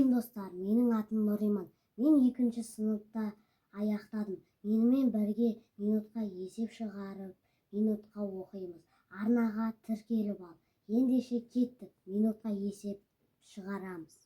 Сәлем достар, менің атым Нұриман. Мен 2-ші сыныпта аяқтадым. Менімен бірге минутқа есеп шығарып, минутқа оқимыз. Арнаға тіркеліп ал. Ендеше кеттік, минутқа есеп шығарамыз.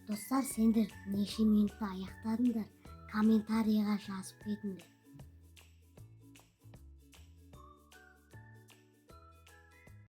Достар, сендер неше минутта аяқтадыңдар? Комментарийға жазып кетіңдер.